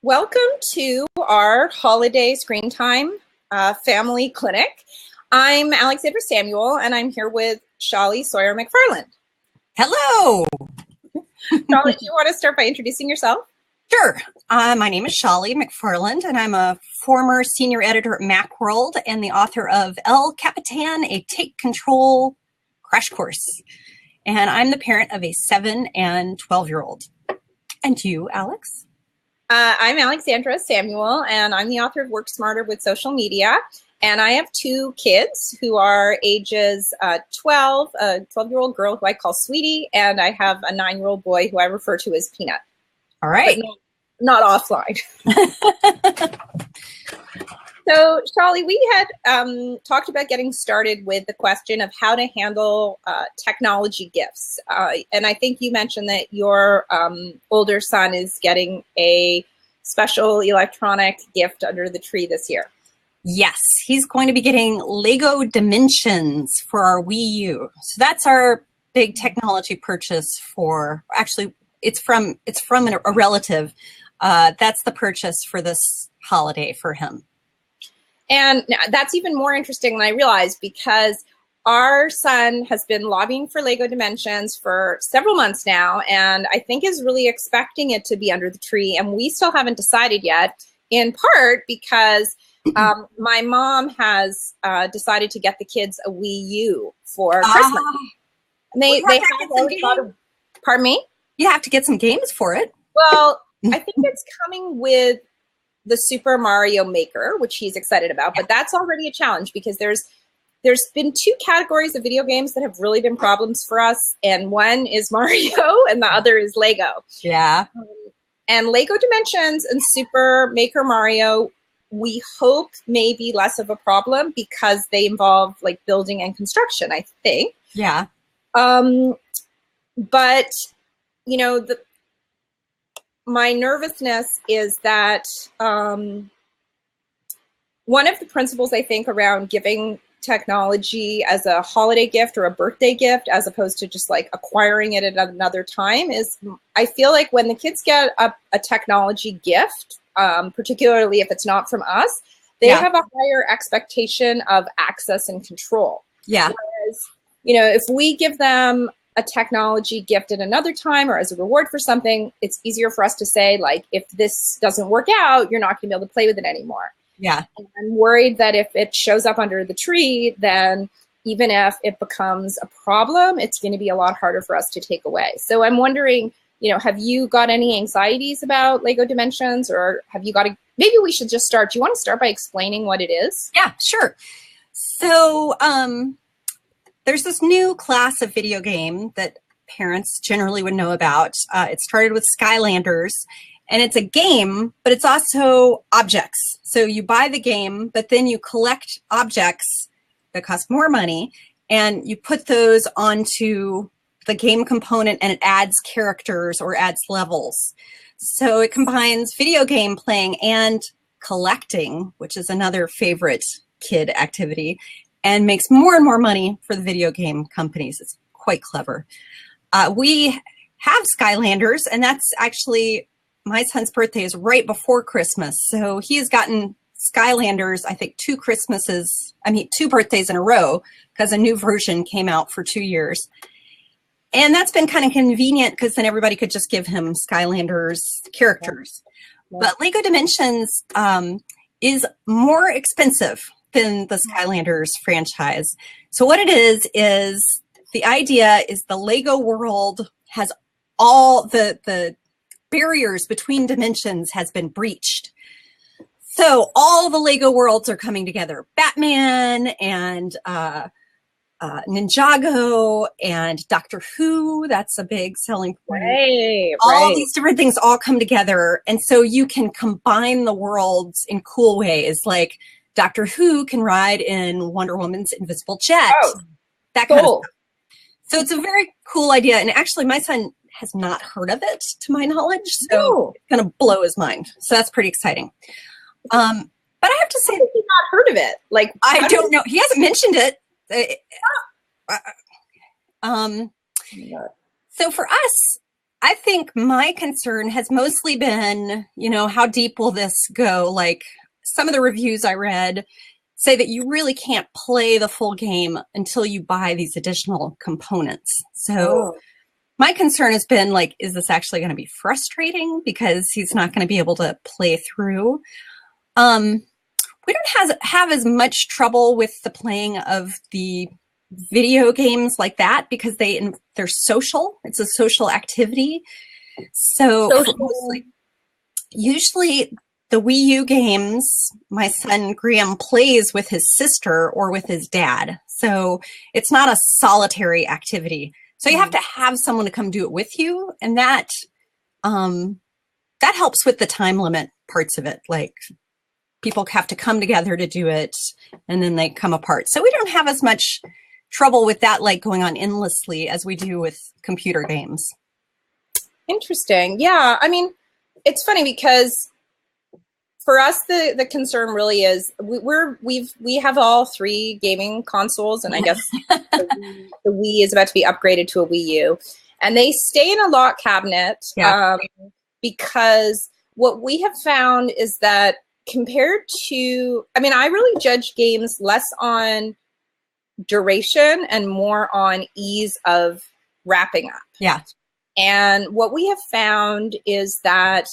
Welcome to our holiday screen time family clinic. I'm Alexandra Samuel, and I'm here with Sawyer McFarland. Hello. Scholle, do you want to start by introducing yourself? Sure. My name is Scholle McFarland, and I'm a former senior editor at Macworld and the author of El Capitan, a Take Control Crash Course. And I'm the parent of a 7 and 12-year-old. And you, Alex? I'm Alexandra Samuel, and I'm the author of Work Smarter with Social Media. And I have two kids who are ages 12, a 12-year-old girl who I call Sweetie, and I have a 9-year-old boy who I refer to as Peanut. All right. But not offline. So, Scholle, we had talked about getting started with the question of how to handle technology gifts. And I think you mentioned that your older son is getting a special electronic gift under the tree this year. Yes, he's going to be getting Lego Dimensions for our Wii U. So that's our big technology purchase for, actually, it's from a relative. That's the purchase for this holiday for him. And that's even more interesting than I realized, because our son has been lobbying for Lego Dimensions for several months now, and I think is really expecting it to be under the tree. And we still haven't decided yet, in part because my mom has decided to get the kids a Wii U for Christmas. And they have a lot of, pardon me? You have to get some games for it. Well, I think it's coming with the Super Mario Maker, which he's excited about, but that's already a challenge because there's been two categories of video games that have really been problems for us, and one is Mario and the other is Lego. Yeah. And Lego Dimensions and Super Maker Mario, we hope may be less of a problem because they involve like building and construction, I think. Yeah. But you know, my nervousness is that one of the principles I think around giving technology as a holiday gift or a birthday gift, as opposed to just like acquiring it at another time, is I feel like when the kids get a technology gift, particularly if it's not from us, they have a higher expectation of access and control. Yeah. Whereas, you know, if we give them a technology gift at another time or as a reward for something, it's easier for us to say, like, if this doesn't work out, you're not going to be able to play with it anymore. Yeah. And I'm worried that if it shows up under the tree, then even if it becomes a problem, it's going to be a lot harder for us to take away. So I'm wondering, you know, have you got any anxieties about Lego Dimensions, or have you got maybe we should just start. Do you want to start by explaining what it is? Yeah, sure. So, there's this new class of video game that parents generally would know about. It started with Skylanders, and it's a game, but it's also objects. So you buy the game, but then you collect objects that cost more money, and you put those onto the game component, and it adds characters or adds levels. So it combines video game playing and collecting, which is another favorite kid activity, and makes more and more money for the video game companies. It's quite clever. We have Skylanders, and that's actually, my son's birthday is right before Christmas. So he's gotten Skylanders, I think, two birthdays in a row, because a new version came out for 2 years. And that's been kind of convenient because then everybody could just give him Skylanders characters. Yeah. But Lego Dimensions is more expensive than the Skylanders franchise. So what it is the idea is the Lego world has all the barriers between dimensions has been breached. So all the Lego worlds are coming together. Batman and Ninjago and Doctor Who, that's a big selling point. Right, all these different things all come together. And so you can combine the worlds in cool ways, like Doctor Who can ride in Wonder Woman's invisible jet. Oh, that kind of stuff. So it's a very cool idea. And actually, my son has not heard of it, to my knowledge. So it's going to blow his mind. So that's pretty exciting. But I have to say, he's not heard of it. Like, I don't know. He hasn't mentioned it. So for us, I think my concern has mostly been, how deep will this go? Like some of the reviews I read say that you really can't play the full game until you buy these additional components. So my concern has been like, is this actually going to be frustrating because he's not going to be able to play through? We don't have as much trouble with the playing of the video games like that because they're social. It's a social activity. So usually the Wii U games, my son Graham plays with his sister or with his dad. So it's not a solitary activity. So you have to have someone to come do it with you. And that helps with the time limit parts of it. Like people have to come together to do it and then they come apart. So we don't have as much trouble with that, like going on endlessly as we do with computer games. Interesting. Yeah. I mean, it's funny because for us, the concern really is we have all 3 gaming consoles, and I guess the Wii is about to be upgraded to a Wii U, and they stay in a lock cabinet because what we have found is that compared to, I mean, I really judge games less on duration and more on ease of wrapping up. Yeah. And what we have found is that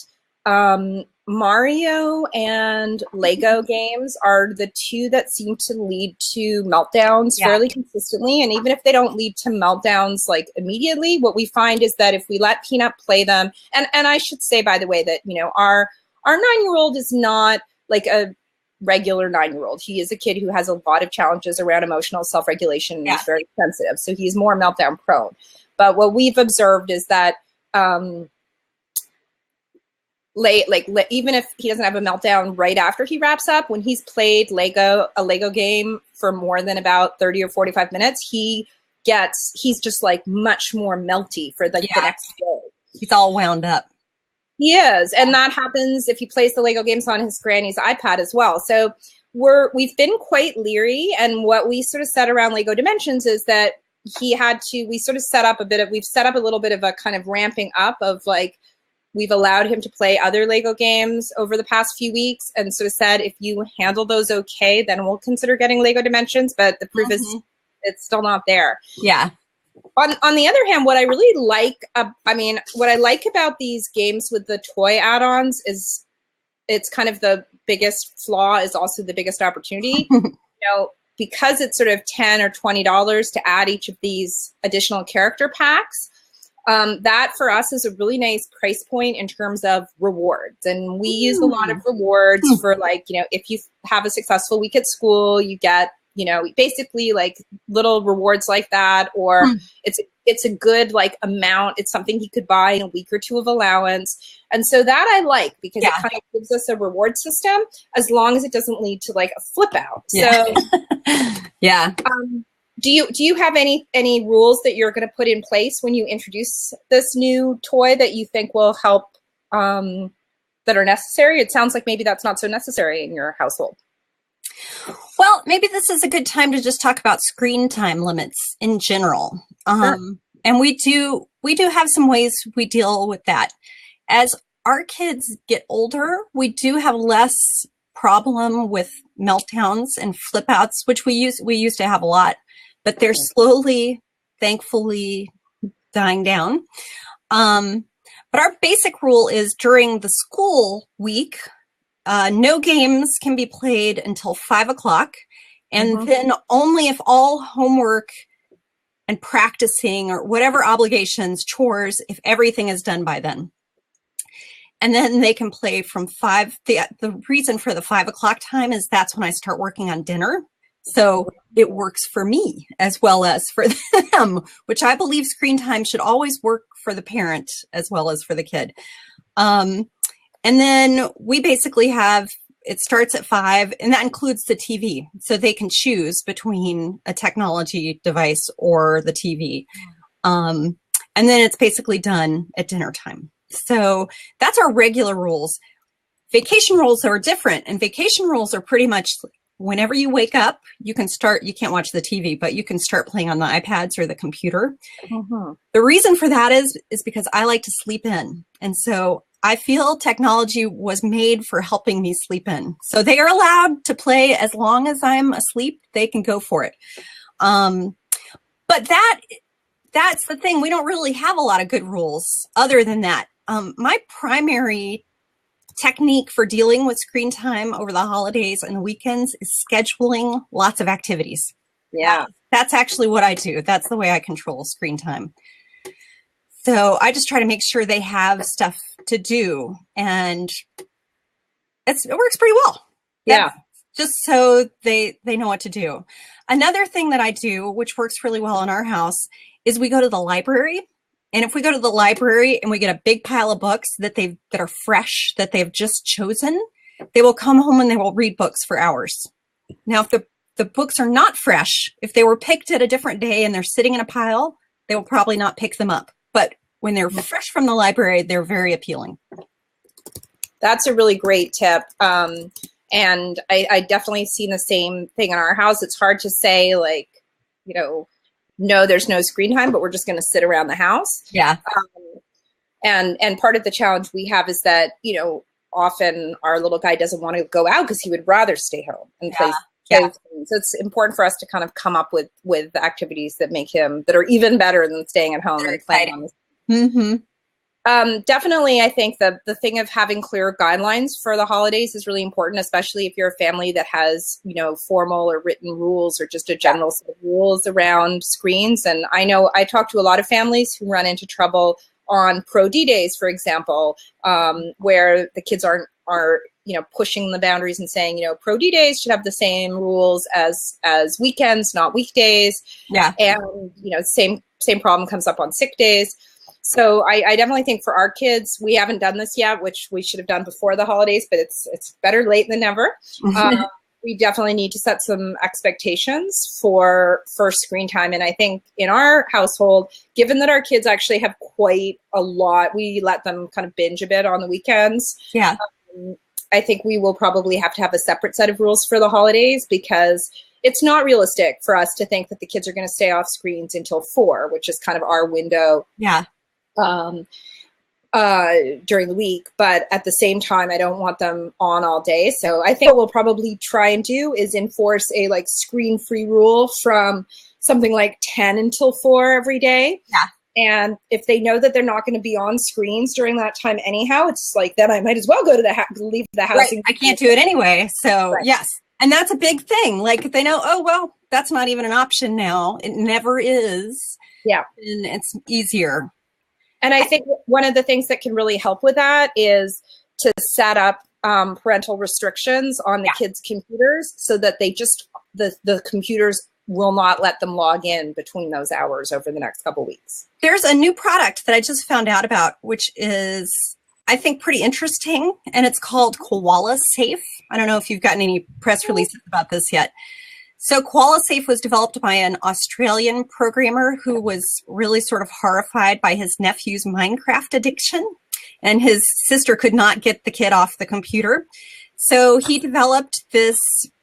Mario and Lego games are the 2 that seem to lead to meltdowns fairly consistently. And even if they don't lead to meltdowns like immediately, what we find is that if we let Peanut play them, and I should say, by the way, that, our 9-year-old is not like a regular 9-year-old. He is a kid who has a lot of challenges around emotional self-regulation and is very sensitive. So he's more meltdown prone. But what we've observed is that even if he doesn't have a meltdown right after he wraps up, when he's played a Lego game for more than about 30 or 45 minutes, he's just like much more melty for the next day. He's all wound up. He is. And that happens if he plays the Lego games on his granny's iPad as well. So we've been quite leery. And what we sort of said around Lego Dimensions is that we've set up a little bit of a kind of ramping up of like, we've allowed him to play other Lego games over the past few weeks and sort of said, if you handle those okay, then we'll consider getting Lego Dimensions. But the proof is it's still not there. Yeah. On the other hand, what I really like, what I like about these games with the toy add-ons is it's kind of the biggest flaw is also the biggest opportunity. Because it's sort of $10 or $20 to add each of these additional character packs, that for us is a really nice price point in terms of rewards. And we use a lot of rewards for like, if you have a successful week at school, you get, basically like little rewards like that, or it's a good like amount. It's something he could buy in a week or 2 of allowance. And so that I like because it kind of gives us a reward system as long as it doesn't lead to like a flip out. So do you have any rules that you're going to put in place when you introduce this new toy that you think will help that are necessary? It sounds like maybe that's not so necessary in your household. Well, maybe this is a good time to just talk about screen time limits in general. And we do have some ways we deal with that. As our kids get older, we do have less problem with meltdowns and flip outs, which we used to have a lot, but they're slowly, thankfully, dying down. But our basic rule is during the school week, no games can be played until 5 o'clock. And then only if all homework and practicing or whatever obligations, chores, if everything is done by then. And then they can play from 5. The reason for the 5 o'clock time is that's when I start working on dinner. So it works for me as well as for them, which I believe screen time should always work for the parent as well as for the kid. And then we basically it starts at 5, and that includes the TV. So they can choose between a technology device or the TV. And then it's basically done at dinner time. So that's our regular rules. Vacation rules are different, and vacation rules are pretty much whenever you wake up, you can't watch the TV, but you can start playing on the iPads or the computer. Mm-hmm. The reason for that is because I like to sleep in. And so I feel technology was made for helping me sleep in. So they are allowed to play as long as I'm asleep. They can go for it. But that's the thing. We don't really have a lot of good rules other than that. My primary technique for dealing with screen time over the holidays and the weekends is scheduling lots of activities. Yeah. That's actually what I do. That's the way I control screen time. So I just try to make sure they have stuff to do, and it works pretty well. Yeah. Just so they know what to do. Another thing that I do, which works really well in our house, is we go to the library. And if we go to the library and we get a big pile of books that are fresh, that they've just chosen, they will come home and they will read books for hours. Now, if the books are not fresh, if they were picked at a different day and they're sitting in a pile, they will probably not pick them up. But when they're fresh from the library, they're very appealing. That's a really great tip. And I definitely seen the same thing in our house. It's hard to say, like, no, there's no screen time, but we're just going to sit around the house. Yeah. And part of the challenge we have is that, often our little guy doesn't want to go out because he would rather stay home and play. So it's important for us to kind of come up with activities that that are even better than staying at home and playing on the definitely, I think the thing of having clear guidelines for the holidays is really important, especially if you're a family that has, formal or written rules or just a general set of rules around screens. And I know I talk to a lot of families who run into trouble on pro D days, for example, where the kids are pushing the boundaries and saying, pro D days should have the same rules as weekends, not weekdays. Yeah. And, same problem comes up on sick days. So I definitely think for our kids, we haven't done this yet, which we should have done before the holidays, but it's better late than never. We definitely need to set some expectations for screen time. And I think in our household, given that our kids actually have quite a lot, we let them kind of binge a bit on the weekends. Yeah. I think we will probably have to have a separate set of rules for the holidays, because it's not realistic for us to think that the kids are going to stay off screens until 4, which is kind of our window. Yeah. During the week, but at the same time, I don't want them on all day. So I think what we'll probably try and do is enforce a screen-free rule from something like 10 until 4 every day. Yeah. And if they know that they're not going to be on screens during that time anyhow, it's then I might as well go to leave the house. Right. I can't do it anyway. So yes. And that's a big thing. If they know, oh, well, that's not even an option now. It never is. Yeah. And it's easier. And I think one of the things that can really help with that is to set up parental restrictions on the kids' computers, so that they the computers will not let them log in between those hours over the next couple weeks. There's a new product that I just found out about, which is, I think, pretty interesting, and it's called Koalas Safe. I don't know if you've gotten any press releases about this yet. So Koalas Safe was developed by an Australian programmer who was really sort of horrified by his nephew's Minecraft addiction, and his sister could not get the kid off the computer. So he developed this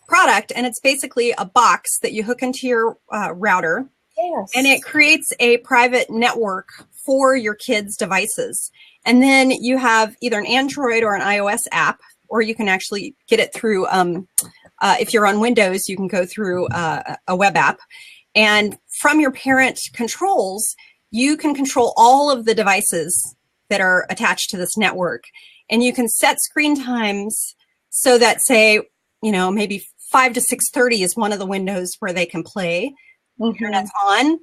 product, and it's basically a box that you hook into your router. Yes. And it creates a private network for your kids' devices. And then you have either an Android or an iOS app, or you can actually get it through, if you're on Windows, you can go through a web app. And from your parent controls, you can control all of the devices that are attached to this network. And you can set screen times so that, say, maybe 5 to 6:30 is one of the windows where they can play. Internet's on,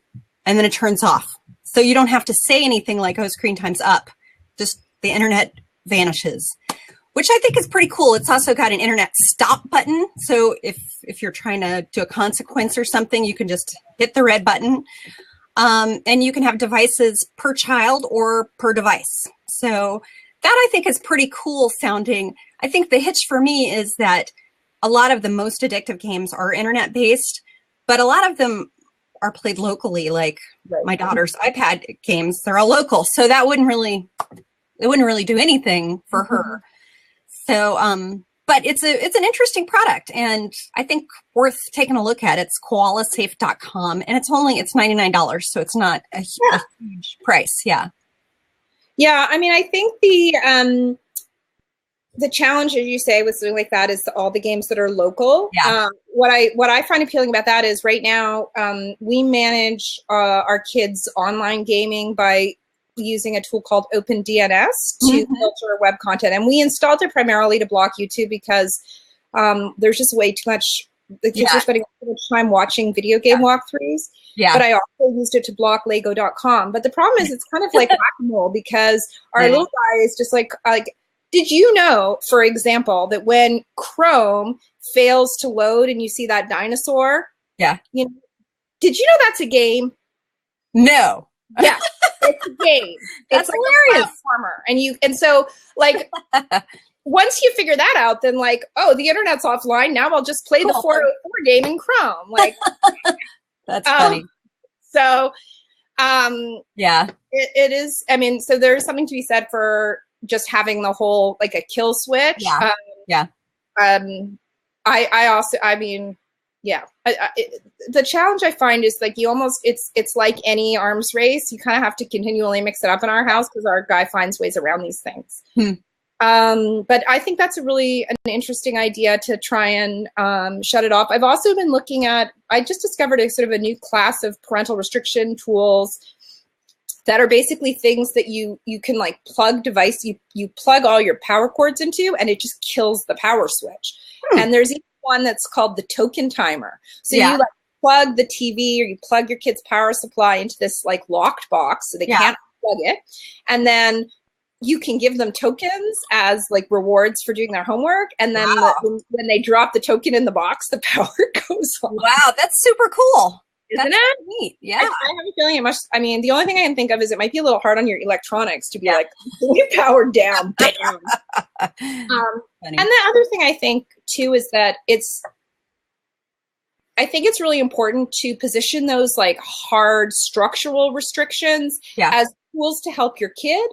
and then it turns off. So you don't have to say anything like, oh, screen time's up. Just the internet vanishes, which I think is pretty cool. It's also got an internet stop button. So if you're trying to do a consequence or something, you can just hit the red button. And you can have devices per child or per device. So that, I think, is pretty cool sounding. I think the hitch for me is that a lot of the most addictive games are internet based, but a lot of them are played locally, like my daughter's iPad games. They're all local. So that wouldn't really do anything for her. So, but it's an interesting product, and I think worth taking a look at. It's koalasafe.com, and it's $99, so it's not a huge price. Yeah. Yeah, I mean, I think the challenge, as you say, with something like that is all the games that are local. Yeah. What I find appealing about that is right now we manage our kids' online gaming by using a tool called OpenDNS to filter web content, and we installed it primarily to block YouTube because there's just way too much. The kids are spending too much time watching video game walkthroughs. Yeah. But I also used it to block Lego.com. But the problem is it's kind of like whack-a-mole because our little guy is just like. Did you know, for example, that when Chrome fails to load and you see that dinosaur? Yeah. You know, did you know that's a game? No. Yeah, it's a game. That's like hilarious. And so like once you figure that out, then like, oh, the internet's offline. Now I'll just play the 404 game in Chrome. Like that's funny. So it is. I mean, so there's something to be said for just having the whole like a kill switch. The challenge I find is like it's like any arms race. You kind of have to continually mix it up in our house because our guy finds ways around these things. But I think that's an interesting idea to try and shut it off. I've also been looking at, I just discovered a sort of a new class of parental restriction tools that are basically things that you can like plug device, you plug all your power cords into and it just kills the power switch. And there's even one that's called the token timer. So you like plug the TV or you plug your kid's power supply into this like locked box so they can't plug it. And then you can give them tokens as like rewards for doing their homework. And then when they drop the token in the box, the power goes on. Wow, that's super cool. Isn't it? Neat. Yeah. I have a feeling it must, I mean, the only thing I can think of is it might be a little hard on your electronics to be like, you powered down. Bam. And the other thing I think too is that I think it's really important to position those like hard structural restrictions as tools to help your kid,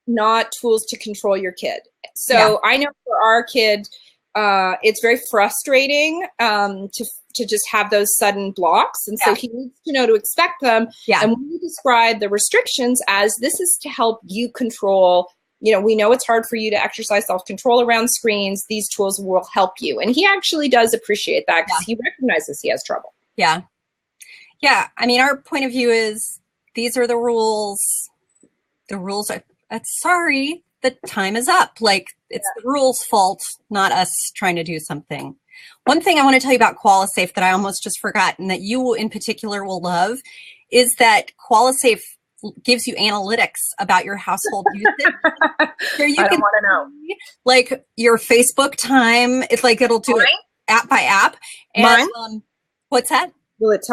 not tools to control your kid. So I know for our kid, it's very frustrating to just have those sudden blocks. And so he needs to know to expect them. And we describe the restrictions as this is to help you control, you know, we know it's hard for you to exercise self-control around screens. These tools will help you. And he actually does appreciate that because he recognizes he has trouble. Yeah. Yeah. I mean, our point of view is these are the rules. The rules are, sorry, the time is up. Like it's the rules' fault, not us trying to do something. One thing I want to tell you about Koalas Safe that I almost just forgot and that you in particular will love is that Koalas Safe gives you analytics about your household usage. So you can want to know. Like your Facebook time. It's like it'll do it app by app. And, what's that? Will it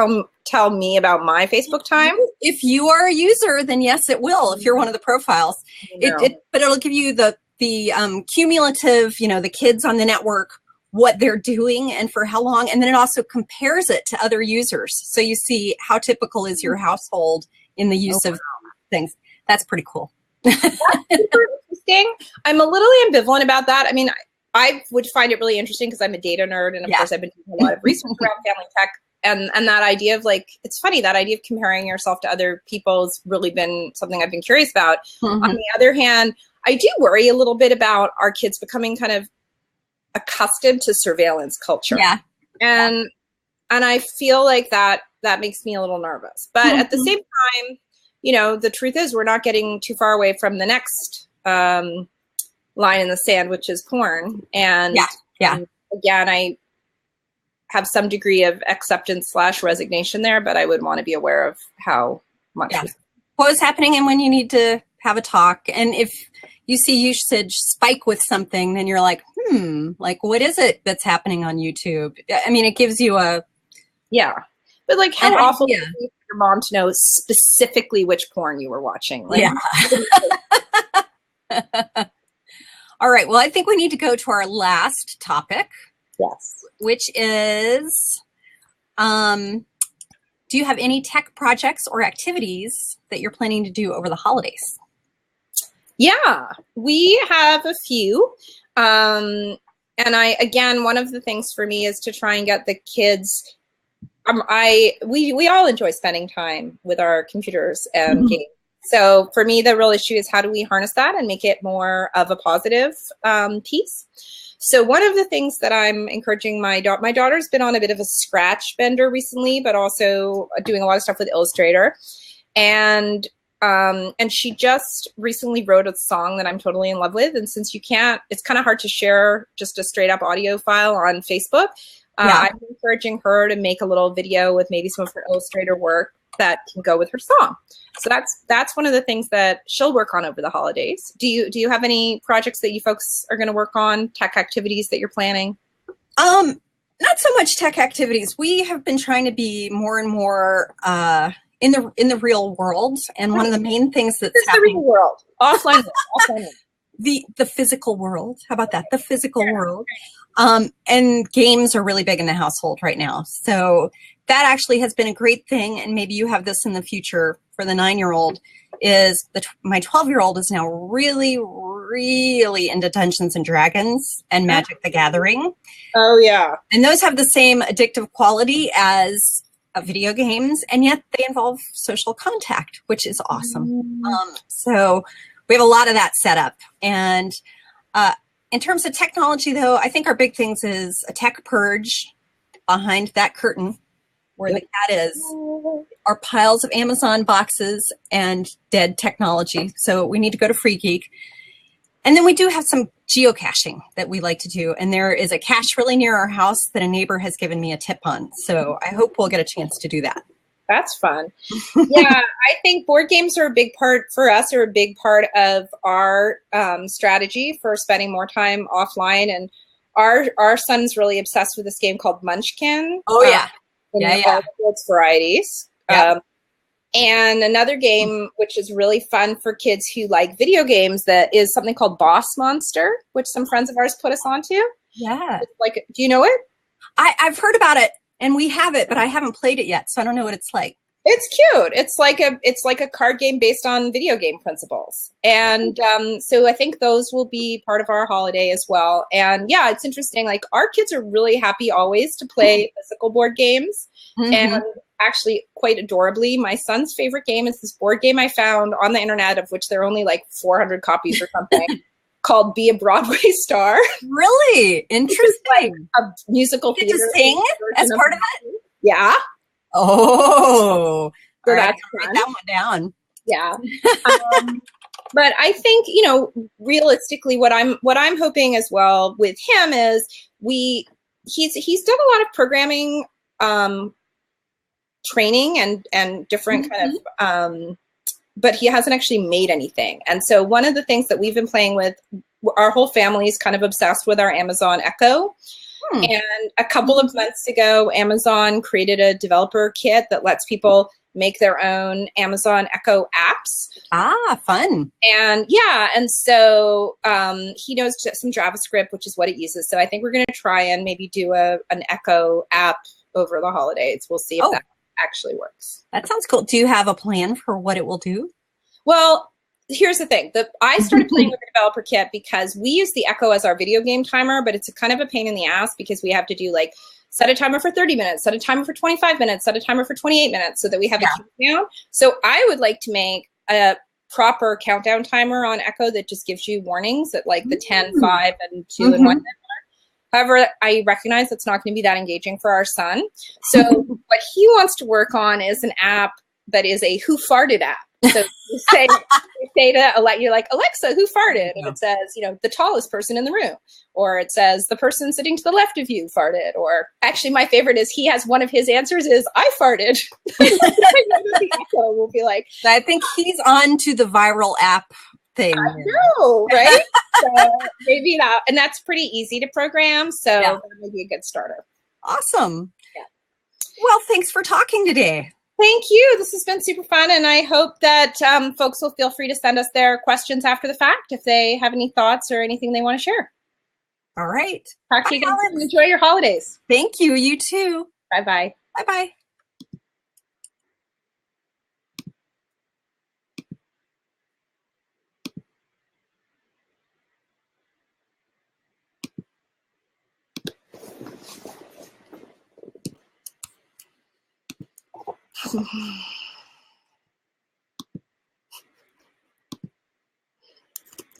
tell me about my Facebook time? If you are a user, then yes, it will. If you're one of the profiles, but it'll give you the cumulative, you know, the kids on the network, what they're doing and for how long. And then it also compares it to other users. So you see how typical is your household in the use of things. That's pretty cool. That's super interesting. I'm a little ambivalent about that. I mean, I would find it really interesting because I'm a data nerd. And of course, I've been doing a lot of research around family tech. And that idea of like, it's funny, that idea of comparing yourself to other people has really been something I've been curious about. On the other hand, I do worry a little bit about our kids becoming kind of accustomed to surveillance culture. And I feel like that makes me a little nervous. But at the same time, you know, the truth is we're not getting too far away from the next line in the sand, which is porn. And again, I have some degree of acceptance / resignation there, but I would want to be aware of how much. What is happening and when you need to have a talk. And if you see usage spike with something, then you're like, like what is it that's happening on YouTube? I mean, it gives you a... But like how awful is it for your mom to know specifically which porn you were watching? Like, All right. Well, I think we need to go to our last topic. Yes. Which is, do you have any tech projects or activities that you're planning to do over the holidays? Yeah, we have a few. And again, one of the things for me is to try and get the kids. We all enjoy spending time with our computers and games. So for me, the real issue is how do we harness that and make it more of a positive piece. So one of the things that I'm encouraging my daughter's been on a bit of a scratch bender recently, but also doing a lot of stuff with Illustrator. And she just recently wrote a song that I'm totally in love with. And since you can't, it's kind of hard to share just a straight up audio file on Facebook. I'm encouraging her to make a little video with maybe some of her Illustrator work that can go with her song. So that's one of the things that she'll work on over the holidays. Do you have any projects that you folks are going to work on, tech activities that you're planning? Not so much tech activities. We have been trying to be more and more in the real world, and one of the main things that's happening, the real world, offline, offline. The physical world. How about that? The physical world. And games are really big in the household right now. So that actually has been a great thing. And maybe you have this in the future for the 9-year-old is my 12-year-old is now really, really into Dungeons and Dragons and Magic the Gathering. Oh, yeah. And those have the same addictive quality as video games, and yet they involve social contact, which is awesome. So we have a lot of that set up. And in terms of technology, though, I think our big things is a tech purge behind that curtain where the cat is, are piles of Amazon boxes and dead technology. So we need to go to Free Geek. And then we do have some geocaching that we like to do. And there is a cache really near our house that a neighbor has given me a tip on. So I hope we'll get a chance to do that. That's fun. Yeah, I think board games are a big part for us, are a big part of our strategy for spending more time offline. And our son's really obsessed with this game called Munchkin. Oh, yeah. All its varieties. Yep. And another game, which is really fun for kids who like video games, that is something called Boss Monster, which some friends of ours put us onto. Yeah. It's like, do you know it? I've heard about it, and we have it, but I haven't played it yet, so I don't know what it's like. It's cute. It's like a card game based on video game principles. And so I think those will be part of our holiday as well. And yeah, it's interesting. Like our kids are really happy always to play physical board games. And actually, quite adorably, my son's favorite game is this board game I found on the internet, of which there are only like 400 copies or something, called Be a Broadway Star. Really? Interesting. Like a musical theater. To sing as part of it? Yeah. Oh. So right, that's write that one down. Yeah. But I think, realistically, what I'm hoping as well with him is he's done a lot of programming training and different kind of but he hasn't actually made anything. And so one of the things that we've been playing with, our whole family is kind of obsessed with our Amazon Echo. And a couple of months ago, Amazon created a developer kit that lets people make their own Amazon Echo apps. Ah, fun. And yeah, and so he knows some JavaScript, which is what it uses. So I think we're going to try and maybe do an Echo app over the holidays. We'll see if that actually works. That sounds cool. Do you have a plan for what it will do? Well, here's the thing. I started playing with the developer kit because we use the Echo as our video game timer, but it's a kind of a pain in the ass because we have to do like set a timer for 30 minutes, set a timer for 25 minutes, set a timer for 28 minutes so that we have a countdown. So I would like to make a proper countdown timer on Echo that just gives you warnings at like the 10, 5, and 2 and 1 minute. However, I recognize that's not going to be that engaging for our son. So what he wants to work on is an app that is a who farted app. So you say to you're like, Alexa, who farted? And it says, the tallest person in the room. Or it says the person sitting to the left of you farted. Or actually my favorite is he has one of his answers is I farted. The Echo will be like, I think he's on to the viral app thing. I know, right? So maybe that, and that's pretty easy to program. So that may be a good starter. Awesome. Yeah. Well, thanks for talking today. Thank you. This has been super fun. And I hope that folks will feel free to send us their questions after the fact if they have any thoughts or anything they want to share. All right. Talk to you guys. Enjoy your holidays. Thank you. You too. Bye-bye. Bye-bye.